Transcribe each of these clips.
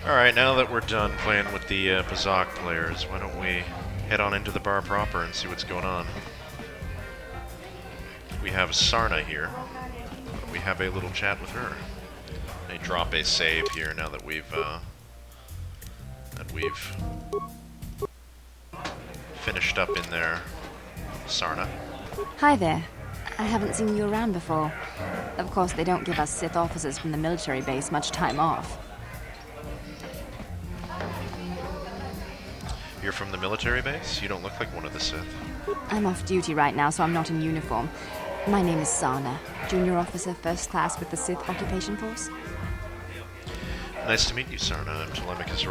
Alright, now that we're done playing with the Bazak players, why don't we head on into the bar proper and see what's going on. We have Sarna here. We have a little chat with her. They drop a save here now that we've finished up in there. Sarna. Hi there. I haven't seen you around before. Of course, they don't give us Sith officers from the military base much time off. You're from the military base? You don't look like one of the Sith. I'm off duty right now, so I'm not in uniform. My name is Sarna, junior officer, first class with the Sith occupation force. Nice to meet you, Sarna. I'm Telemachus.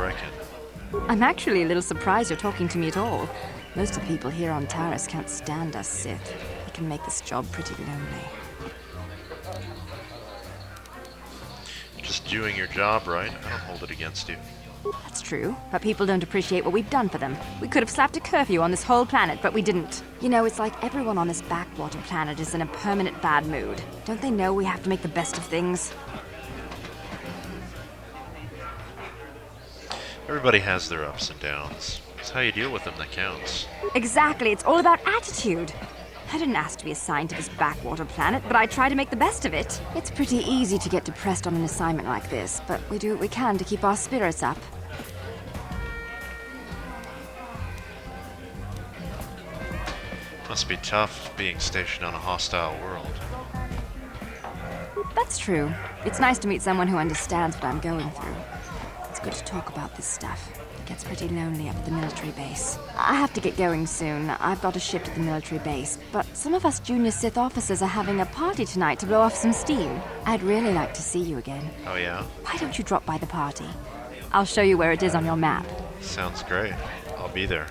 I'm actually a little surprised you're talking to me at all. Most of the people here on Taris can't stand us Sith. It can make this job pretty lonely. Just doing your job, right? I don't hold it against you. That's true, but people don't appreciate what we've done for them. We could have slapped a curfew on this whole planet, but we didn't. You know, it's like everyone on this backwater planet is in a permanent bad mood. Don't they know we have to make the best of things? Everybody has their ups and downs. It's how you deal with them that counts. Exactly, it's all about attitude. I didn't ask to be assigned to this backwater planet, but I try to make the best of it. It's pretty easy to get depressed on an assignment like this, but we do what we can to keep our spirits up. Must be tough being stationed on a hostile world. That's true. It's nice to meet someone who understands what I'm going through. It's good to talk about this stuff. It gets pretty lonely up at the military base. I have to get going soon. I've got a shift at the military base, but some of us junior Sith officers are having a party tonight to blow off some steam. I'd really like to see you again. Oh yeah? Why don't you drop by the party? I'll show you where it is on your map. Sounds great. I'll be there.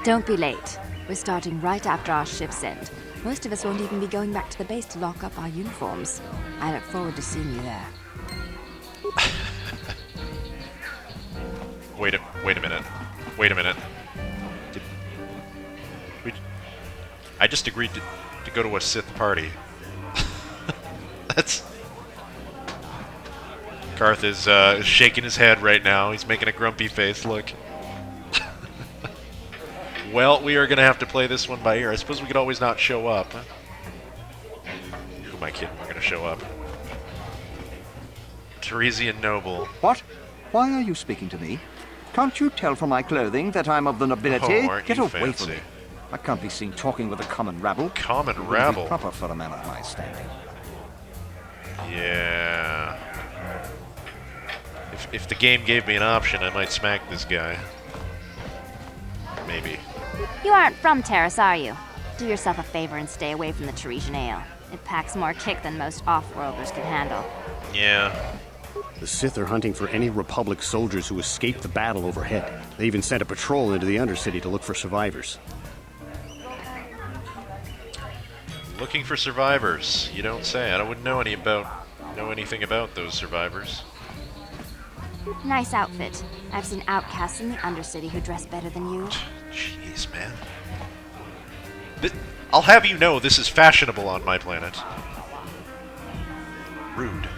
Don't be late. We're starting right after our shift's end. Most of us won't even be going back to the base to lock up our uniforms. I look forward to seeing you there. Wait a minute. Wait a minute. I just agreed to go to a Sith party. That's... Karth is shaking his head right now. He's making a grumpy face. Look. Well, we are going to have to play this one by ear. I suppose we could always not show up. Who am I kidding? We're going to show up. Teresian noble. What? Why are you speaking to me? Can't you tell from my clothing that I'm of the nobility? Oh, aren't Get you away fancy. from me. I can't be seen talking with a common rabble. Common It wouldn't rabble? be proper for a man of my standing. Yeah. If the game gave me an option, I might smack this guy. Maybe. You aren't from Taris, are you? Do yourself a favor and stay away from the Teresian ale. It packs more kick than most off-worlders can handle. Yeah. The Sith are hunting for any Republic soldiers who escaped the battle overhead. They even sent a patrol into the Undercity to look for survivors. Looking for survivors. You don't say. I wouldn't know anything about those survivors. Nice outfit. I've seen outcasts in the Undercity who dress better than you. Jeez, man. I'll have you know this is fashionable on my planet. Rude.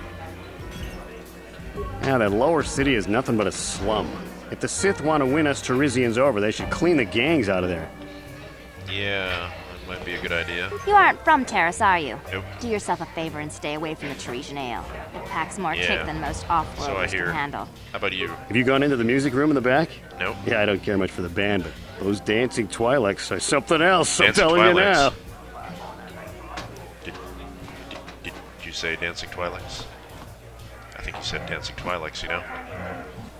Now, that lower city is nothing but a slum. If the Sith want to win us Teresians over, they should clean the gangs out of there. Yeah, that might be a good idea. You aren't from Taris, are you? Nope. Do yourself a favor and stay away from the Teresian ale. It packs more Yeah. kick than most off-worlders So I hear. can handle. How about you? Have you gone into the music room in the back? Nope. Yeah, I don't care much for the band, but those dancing Twi'leks are something else, I'm Dancing telling you Twi'leks. now. Did you say Dancing Twi'leks? I think you said Dancing Twi'leks, you know?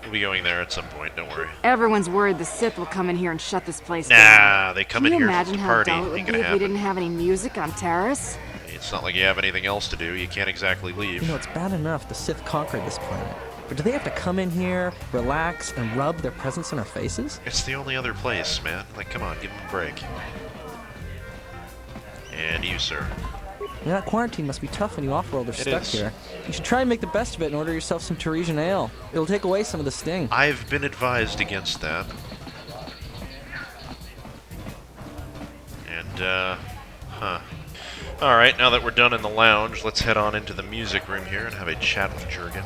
We'll be going there at some point, don't worry. Everyone's worried the Sith will come in here and shut this place down. Nah, they come Can in you here imagine to how party. dull it Ain't would be gonna if we happen. didn't have any music on Taris? It's not like you have anything else to do. You can't exactly leave. You know, it's bad enough the Sith conquered this planet. But do they have to come in here, relax, and rub their presence in our faces? It's the only other place, man. Like, come on, give them a break. And you, sir. You know, that quarantine must be tough when you off-worlders It stuck is. here. You should try and make the best of it and order yourself some Teresian ale. It'll take away some of the sting. I've been advised against that. And, huh. Alright, now that we're done in the lounge, let's head on into the music room here and have a chat with Jurgen.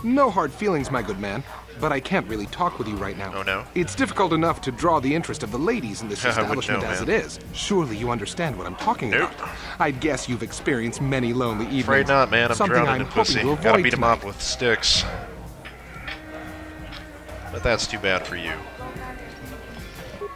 No hard feelings, my good man. But I can't really talk with you right now. Oh, no? It's difficult enough to draw the interest of the ladies in this I wouldn't establishment know, as man. it is. Surely you understand what I'm talking Nope. about. I'd guess you've experienced many lonely evenings. Afraid not, man. I'm Something drowning in hoping pussy. to avoid Gotta beat 'em tonight. up with sticks. But that's too bad for you.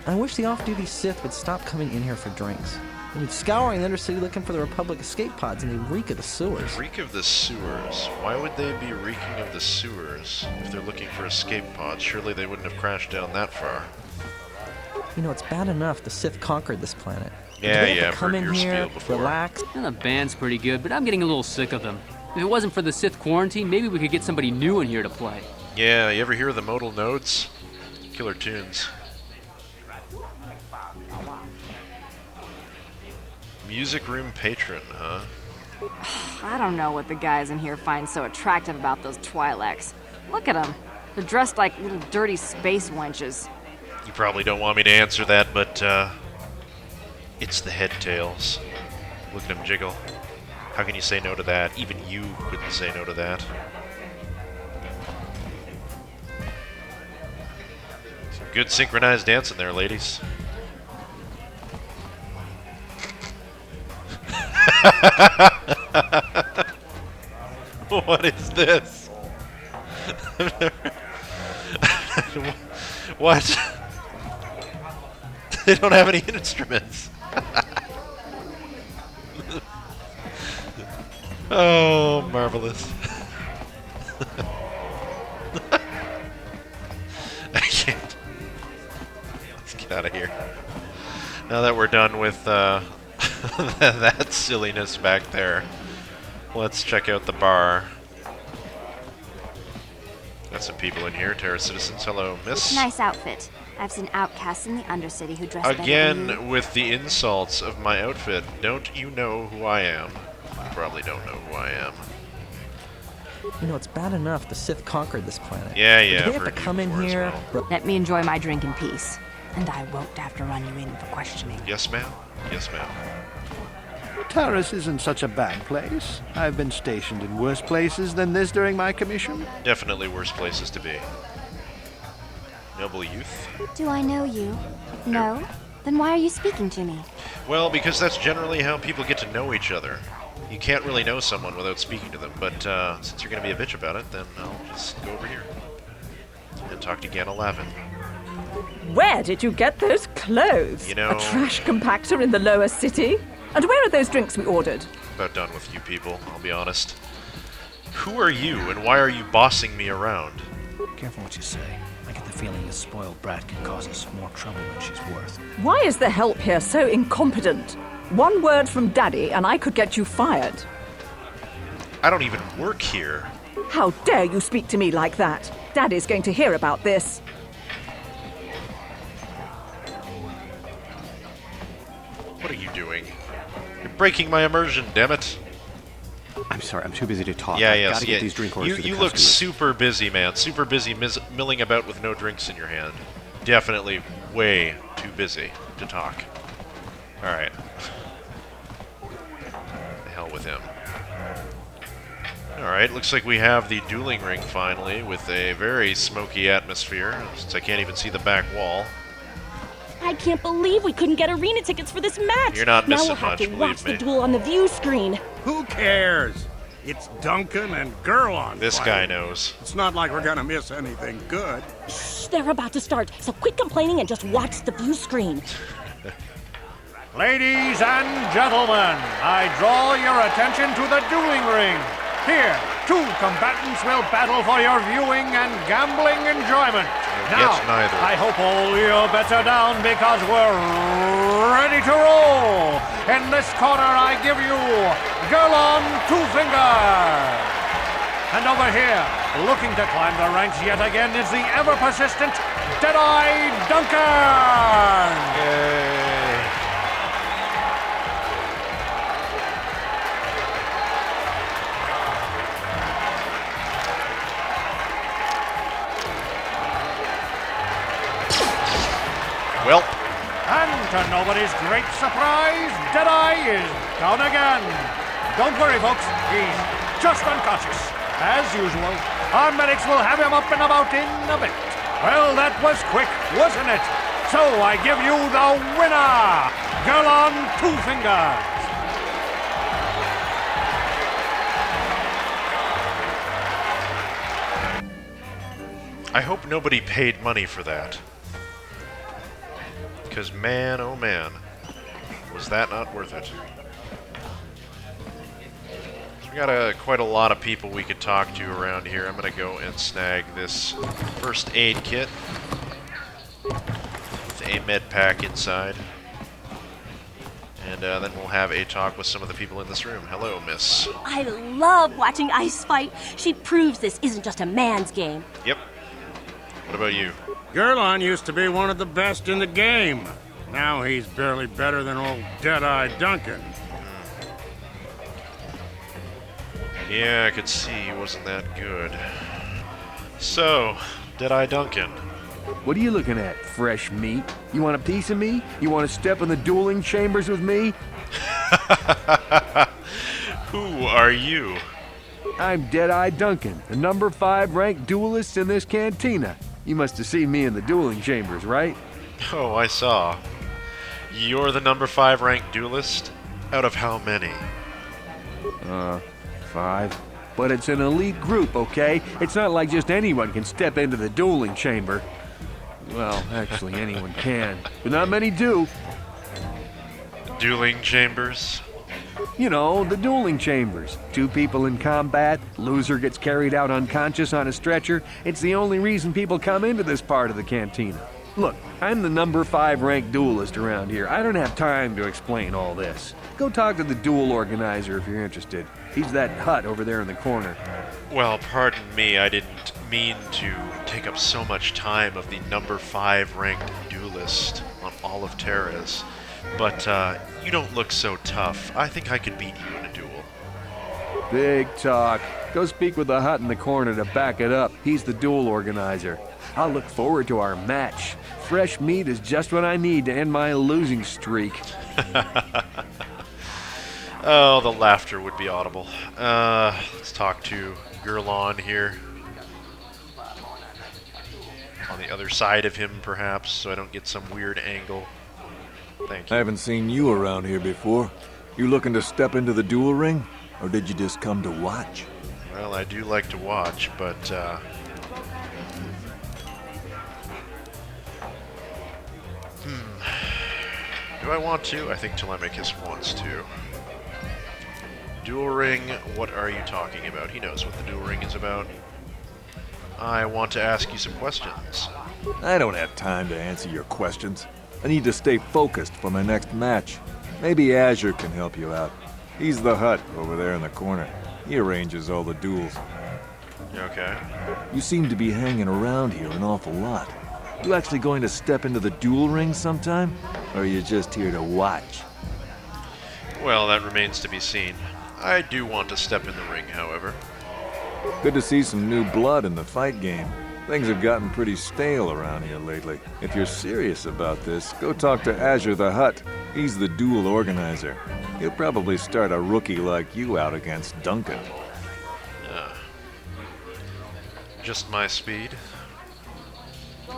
I wish the off-duty Sith would stop coming in here for drinks. They've been scouring the Undercity looking for the Republic escape pods, and they reek of the sewers. Reek of the sewers. Why would they be reeking of the sewers if they're looking for escape pods? Surely they wouldn't have crashed down that far. You know, it's bad enough the Sith conquered this planet. But Yeah, do they have yeah, to I've come heard in your here, spiel before. relax. Well, the band's pretty good, but I'm getting a little sick of them. If it wasn't for the Sith quarantine, maybe we could get somebody new in here to play. Yeah, you ever hear of the modal nodes? Killer tunes. Music room patron, huh? I don't know what the guys in here find so attractive about those Twi'leks. Look at them. They're dressed like little dirty space wenches. You probably don't want me to answer that, but, it's the head tails. Look at him jiggle. How can you say no to that? Even you couldn't say no to that. Some good synchronized dancing there, ladies. What is this? What? They don't have any instruments. Oh, marvelous. I can't. Let's get out of here. Now that we're done with that silliness back there, let's check out the bar. Got some people in here. Terra citizens, hello, miss. Nice outfit. I've seen outcasts in the Undercity who dress better than you. Again, with the insults of my outfit. Don't you know who I am? You probably don't know who I am. You know, it's bad enough the Sith conquered this planet. Yeah, But yeah, do they I've have to heard you come in before as here, well. Let me enjoy my drink in peace. And I won't have to run you in for questioning. Yes, ma'am? Yes, ma'am. Taris isn't such a bad place. I've been stationed in worse places than this during my commission. Definitely worse places to be. Noble youth. Do I know you? No? Then why are you speaking to me? Well, because that's generally how people get to know each other. You can't really know someone without speaking to them, but since you're going to be a bitch about it, then I'll just go over here and talk to Ganna Lavin. Where did you get those clothes? You know- A trash compactor in the lower city? And where are those drinks we ordered? About done with you people, I'll be honest. Who are you, and why are you bossing me around? Careful what you say. I get the feeling this spoiled brat can cause us more trouble than she's worth. Why is the help here so incompetent? One word from Daddy and I could get you fired. I don't even work here. How dare you speak to me like that? Daddy's going to hear about this. What are you doing? You're breaking my immersion, damn it. I'm sorry, I'm too busy to talk. Yeah, I've yes, got to yeah. get these drink orders to the You look customers. super busy, man. Super busy milling about with no drinks in your hand. Definitely way too busy to talk. Alright. The hell with him. Alright, looks like we have the dueling ring finally, with a very smoky atmosphere, since I can't even see the back wall. I can't believe we couldn't get arena tickets for this match. You're not now missing we'll have much, to believe watch me. the duel on the view screen. Who cares? It's Duncan and Girl on This fire. guy knows. It's not like we're gonna miss anything good. Shh, they're about to start, so quit complaining and just watch the view screen. Ladies and gentlemen, I draw your attention to the dueling ring. Here, two combatants will battle for your viewing and gambling enjoyment. Now, Gets neither. I hope all your bets are down because we're ready to roll. In this corner, I give you Girl on Two Fingers. And over here, looking to climb the ranks yet again, is the ever-persistent Deadeye Duncan. Yay. Well, And to nobody's great surprise, Deadeye is down again. Don't worry, folks. He's just unconscious, as usual. Our medics will have him up and about in a bit. Well, that was quick, wasn't it? So I give you the winner, Girl on Two Fingers. I hope nobody paid money for that. Because man, oh man, was that not worth it. We got quite a lot of people we could talk to around here. I'm going to go and snag this first aid kit with a med pack inside. And then we'll have a talk with some of the people in this room. Hello, miss. I love watching Ice fight. She proves this isn't just a man's game. Yep. What about you? Gerlon used to be one of the best in the game. Now he's barely better than old Dead-Eye Duncan. Yeah, I could see he wasn't that good. So, Dead-Eye Duncan. What are you looking at, fresh meat? You want a piece of me? You want to step in the dueling chambers with me? Who are you? I'm Dead-Eye Duncan, the number 5 ranked duelist in this cantina. You must have seen me in the dueling chambers, right? Oh, I saw. You're the number 5 ranked duelist? Out of how many? 5. But it's an elite group, okay? It's not like just anyone can step into the dueling chamber. Well, actually, anyone can, but not many do. Dueling chambers? You know, the dueling chambers. 2 people in combat, loser gets carried out unconscious on a stretcher. It's the only reason people come into this part of the cantina. Look, I'm the number 5 ranked duelist around here. I don't have time to explain all this. Go talk to the duel organizer if you're interested. He's that hut over there in the corner. Well, pardon me, I didn't mean to take up so much time of the number 5 ranked duelist on all of Terra's. But, you don't look so tough. I think I could beat you in a duel. Big talk. Go speak with the hut in the corner to back it up. He's the duel organizer. I'll look forward to our match. Fresh meat is just what I need to end my losing streak. Oh, the laughter would be audible. Let's talk to Gerlon here. On the other side of him, perhaps, so I don't get some weird angle. Thank you. I haven't seen you around here before. You looking to step into the duel ring? Or did you just come to watch? Well, I do like to watch, but, do I want to? I think Telemachus wants to. Duel Ring, what are you talking about? He knows what the Duel Ring is about. I want to ask you some questions. I don't have time to answer your questions. I need to stay focused for my next match. Maybe Azure can help you out. He's the hut over there in the corner. He arranges all the duels. Okay. You seem to be hanging around here an awful lot. You actually going to step into the duel ring sometime? Or are you just here to watch? Well, that remains to be seen. I do want to step in the ring, however. Good to see some new blood in the fight game. Things have gotten pretty stale around here lately. If you're serious about this, go talk to Azure the Hut. He's the duel organizer. He'll probably start a rookie like you out against Duncan. Just my speed.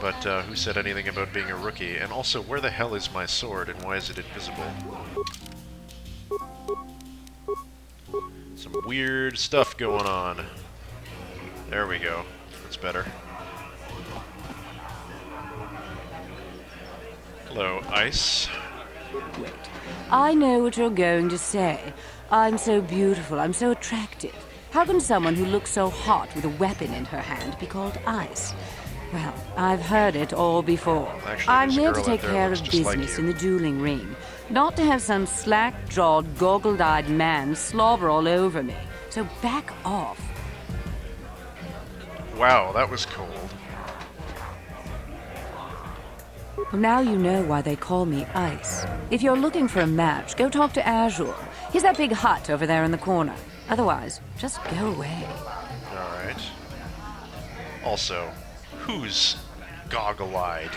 But who said anything about being a rookie? And also, where the hell is my sword and why is it invisible? Some weird stuff going on. There we go. That's better. Hello, Ice. Wait. I know what you're going to say. I'm so beautiful, I'm so attractive. How can someone who looks so hot with a weapon in her hand be called Ice? Well, I've heard it all before. Actually, I'm here to take care of business in the dueling ring, not to have some slack-jawed, goggle-eyed man slobber all over me. So back off. Wow, that was cold. Well, now you know why they call me Ice. If you're looking for a match, go talk to Azure. He's that big hut over there in the corner. Otherwise, just go away. Alright. Also, who's goggle-eyed?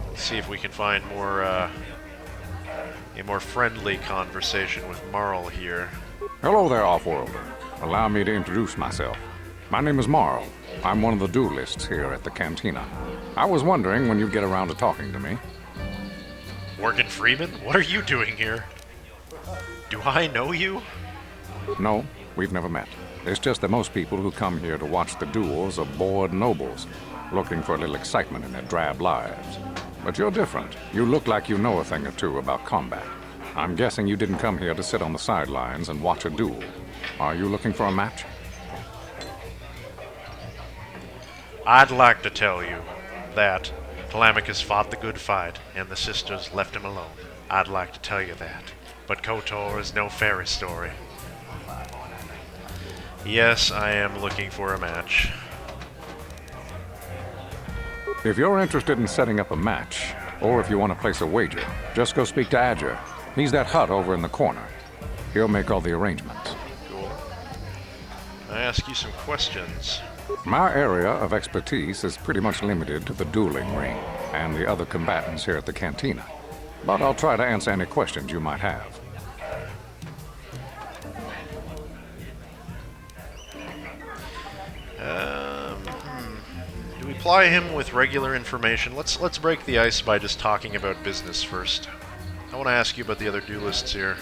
Let's see if we can find more, a more friendly conversation with Marl here. Hello there, Offworlder. Allow me to introduce myself. My name is Marl. I'm one of the duelists here at the Cantina. I was wondering when you'd get around to talking to me. Morgan Freeman? What are you doing here? Do I know you? No, we've never met. It's just that most people who come here to watch the duels are bored nobles, looking for a little excitement in their drab lives. But you're different. You look like you know a thing or two about combat. I'm guessing you didn't come here to sit on the sidelines and watch a duel. Are you looking for a match? I'd like to tell you that Telemachus fought the good fight, and the sisters left him alone. I'd like to tell you that. But KotOR is no fairy story. Yes, I am looking for a match. If you're interested in setting up a match, or if you want to place a wager, just go speak to Adger. He's that hut over in the corner. He'll make all the arrangements. Cool. I ask you some questions. My area of expertise is pretty much limited to the dueling ring and the other combatants here at the Cantina. But I'll try to answer any questions you might have. Do we ply him with regular information? Let's break the ice by just talking about business first. I want to ask you about the other duelists here.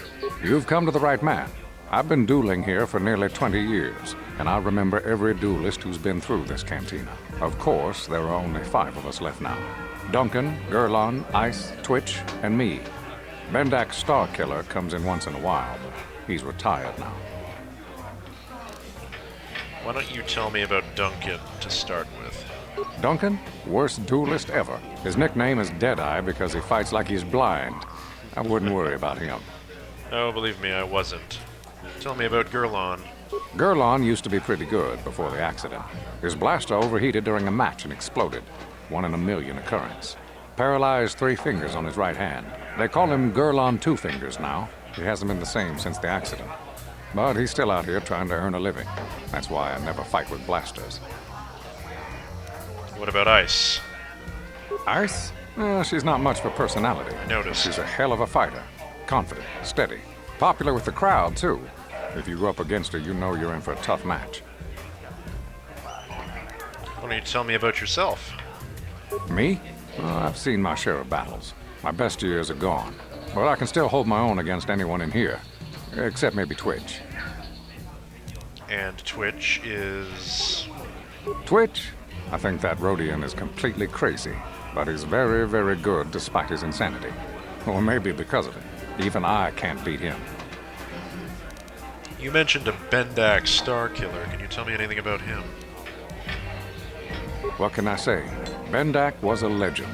You've come to the right man. I've been dueling here for nearly 20 years, and I remember every duelist who's been through this cantina. Of course, there are only 5 of us left now. Duncan, Gurlon, Ice, Twitch, and me. Bendak's Starkiller comes in once in a while, but he's retired now. Why don't you tell me about Duncan to start with? Duncan? Worst duelist ever. His nickname is Deadeye because he fights like he's blind. I wouldn't worry about him. Oh, believe me, I wasn't. Tell me about Gurlon. Gurlon used to be pretty good before the accident. His blaster overheated during a match and exploded. 1 in a million occurrence. Paralyzed 3 fingers on his right hand. They call him Gurlon Two Fingers now. He hasn't been the same since the accident. But he's still out here trying to earn a living. That's why I never fight with blasters. What about Ice? Ice? She's not much for personality. I noticed. She's a hell of a fighter. Confident, steady. Popular with the crowd, too. If you go up against her, you know you're in for a tough match. Why don't you tell me about yourself? Me? I've seen my share of battles. My best years are gone. But I can still hold my own against anyone in here. Except maybe Twitch. And Twitch is... Twitch? I think that Rhodian is completely crazy. But he's very, very good despite his insanity. Or maybe because of it. Even I can't beat him. You mentioned a Bendak Starkiller. Can you tell me anything about him? What can I say? Bendak was a legend.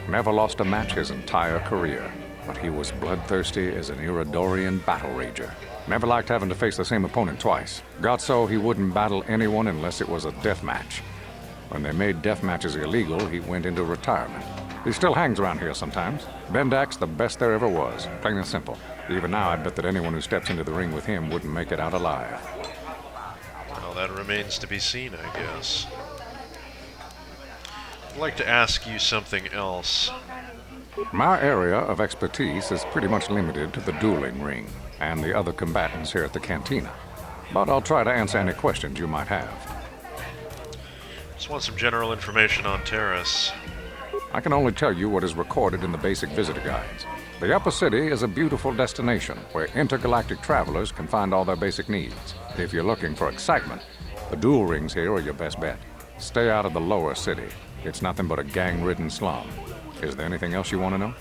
Never lost a match his entire career. But he was bloodthirsty as an Iridorian battle rager. Never liked having to face the same opponent twice. Got so he wouldn't battle anyone unless it was a death match. When they made death matches illegal, he went into retirement. He still hangs around here sometimes. Bendak's the best there ever was, plain and simple. Even now, I'd bet that anyone who steps into the ring with him wouldn't make it out alive. Well, that remains to be seen, I guess. I'd like to ask you something else. My area of expertise is pretty much limited to the dueling ring and the other combatants here at the Cantina. But I'll try to answer any questions you might have. Just want some general information on Terrace. I can only tell you what is recorded in the basic visitor guides. The Upper City is a beautiful destination where intergalactic travelers can find all their basic needs. If you're looking for excitement, the duel rings here are your best bet. Stay out of the lower city. It's nothing but a gang-ridden slum. Is there anything else you want to know?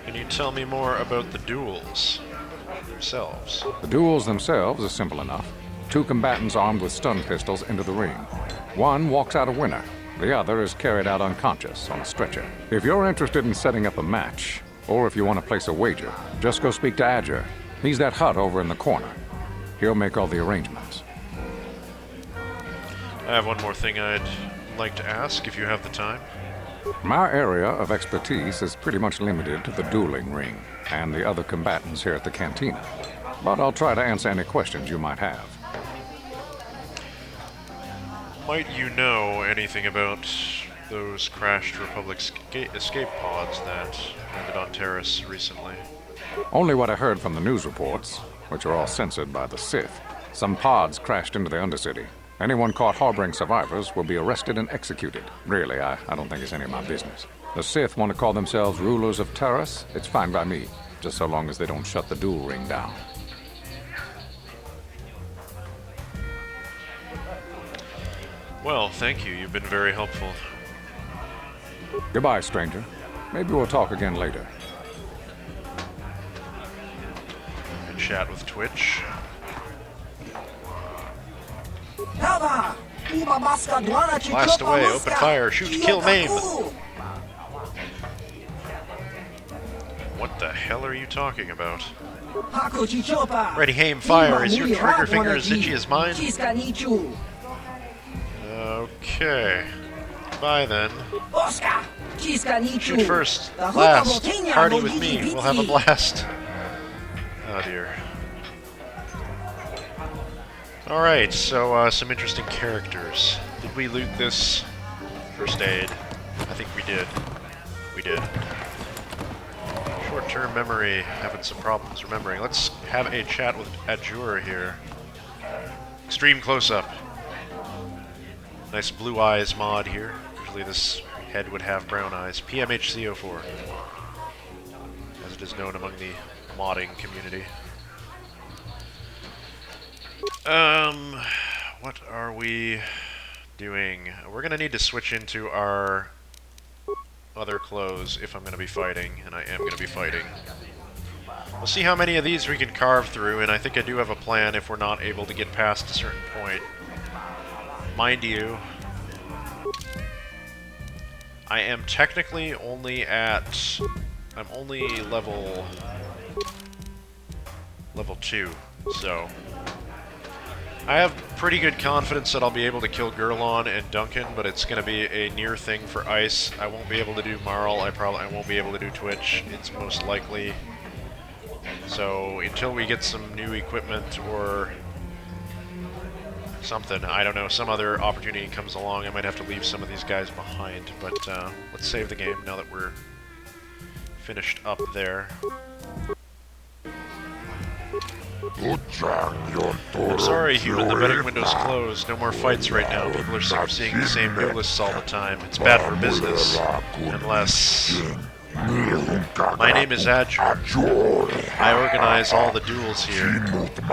Can you tell me more about the duels themselves? The duels themselves are simple enough. 2 combatants armed with stun pistols into the ring. One walks out a winner. The other is carried out unconscious on a stretcher. If you're interested in setting up a match, or if you want to place a wager, just go speak to Adger. He's that hut over in the corner. He'll make all the arrangements. I have one more thing I'd like to ask, if you have the time. My area of expertise is pretty much limited to the dueling ring and the other combatants here at the Cantina. But I'll try to answer any questions you might have. Might you know anything about those crashed Republic escape pods that landed on Terrace recently? Only what I heard from the news reports, which are all censored by the Sith. Some pods crashed into the Undercity. Anyone caught harboring survivors will be arrested and executed. Really, I don't think it's any of my business. The Sith want to call themselves rulers of Terrace. It's fine by me, just so long as they don't shut the Duel Ring down. Well, thank you. You've been very helpful. Goodbye, stranger. Maybe we'll talk again later. And chat with Twitch. Blast away, open fire, shoot, kill, maim! What the hell are you talking about? Ready, aim, fire. Is your trigger finger as itchy as mine? Okay. Bye then. Shoot first, last. Party with me. We'll have a blast. Oh dear. Alright, so some interesting characters. Did we loot this? First aid. I think we did. We did. Short-term memory. Having some problems remembering. Let's have a chat with Azure here. Extreme close-up. Nice blue eyes mod here. Usually this head would have brown eyes. PMHCO4. As it is known among the modding community. What are we doing? We're gonna need to switch into our other clothes if I'm gonna be fighting, and I am gonna be fighting. We'll see how many of these we can carve through, and I think I do have a plan if we're not able to get past a certain point. Mind you, I am technically only at... I'm only level 2, so... I have pretty good confidence that I'll be able to kill Gurlon and Duncan, but it's going to be a near thing for Ice. I won't be able to do Marl, I won't be able to do Twitch, it's most likely. So until we get some new equipment or something, I don't know, some other opportunity comes along, I might have to leave some of these guys behind. But let's save the game now that we're finished up there. I'm sorry, human, the betting window's closed. No more fights right now. People are sick of seeing the same duelists all the time. It's bad for business. Unless... My name is Azure. I organize all the duels here.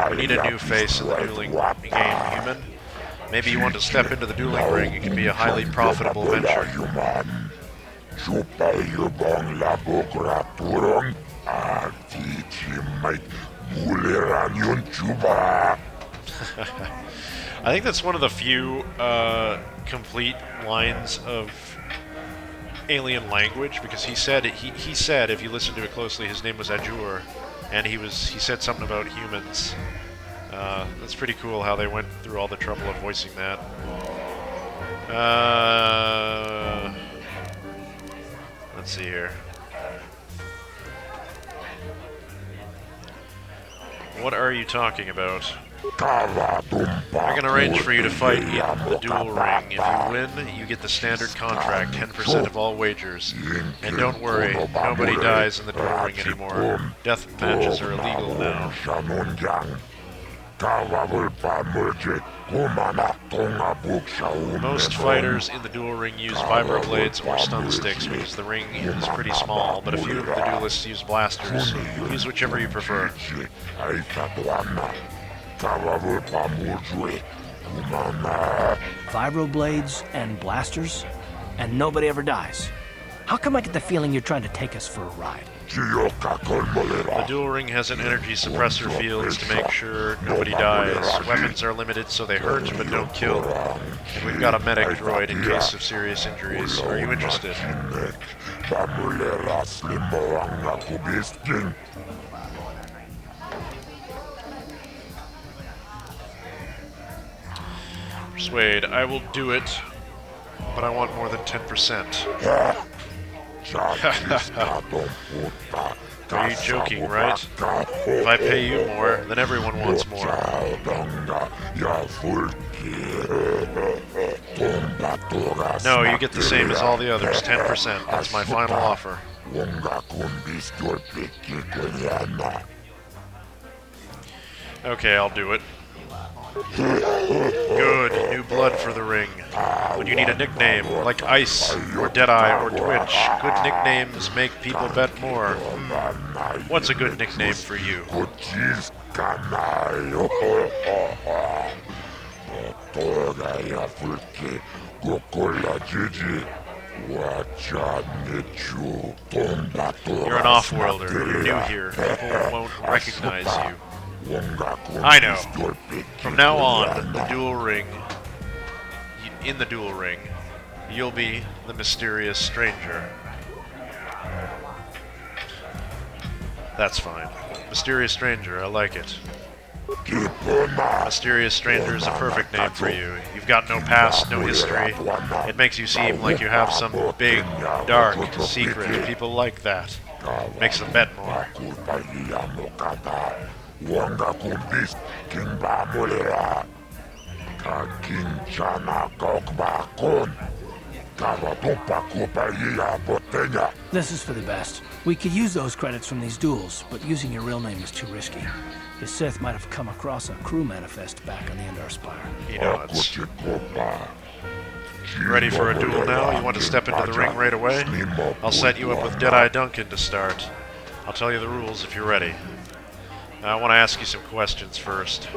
We need a new face in the dueling game, human. Maybe you want to step into the dueling ring. It can be a highly profitable venture. I think that's one of the few complete lines of alien language, because he said if you listen to it closely, his name was Azure, and he said something about humans. That's pretty cool how they went through all the trouble of voicing that. Let's see here. What are you talking about? I can arrange for you to fight in the Duel Ring. If you win, you get the standard contract, 10% of all wagers. And don't worry, nobody dies in the Duel Ring anymore. Death matches are illegal now. Most fighters in the Duel Ring use vibroblades or stun sticks because the ring is pretty small, but a few of the duelists use blasters. Use whichever you prefer. Vibroblades and blasters, and nobody ever dies. How come I get the feeling you're trying to take us for a ride? The Duel Ring has an energy suppressor fields to make sure nobody dies. Weapons are limited so they hurt but don't kill. And we've got a medic droid in case of serious injuries. Are you interested? Persuade, I will do it, but I want more than 10%. Are you joking, right? If I pay you more, then everyone wants more. No, you get the same as all the others, 10%. That's my final offer. Okay, I'll do it. Good, new blood for the ring. But you need a nickname, like Ice, or Deadeye, or Twitch. Good nicknames make people bet more. What's a good nickname for you? You're an off-worlder. You're new here. People won't recognize you. I know. From now on, the Duel Ring, in the Duel Ring, you'll be the mysterious stranger. That's fine. Mysterious stranger, I like it. Mysterious stranger is a perfect name for you. You've got no past, no history. It makes you seem like you have some big, dark secret. People like that. Makes them bet more. This is for the best. We could use those credits from these duels, but using your real name is too risky. The Sith might have come across a crew manifest back on the Endar Spire. He nods. Ready for a duel now? You want to step into the ring right away? I'll set you up with Deadeye Duncan to start. I'll tell you the rules if you're ready. I want to ask you some questions first.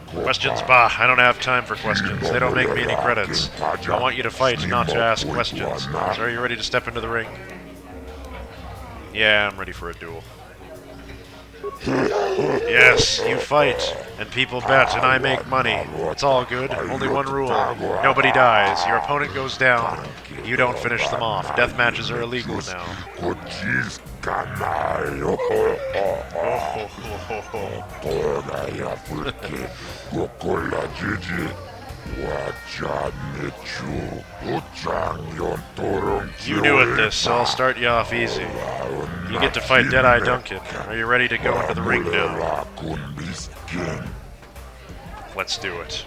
Questions? Bah, I don't have time for questions. They don't make me any credits. I want you to fight, not to ask questions. So are you ready to step into the ring? Yeah, I'm ready for a duel. Yes, you fight, and people bet, and I make money. It's all good. Only one rule. Nobody dies. Your opponent goes down. You don't finish them off. Death matches are illegal now. You knew it this, so I'll start you off easy. You get to fight Deadeye Duncan. Are you ready to go into the ring now? Let's do it.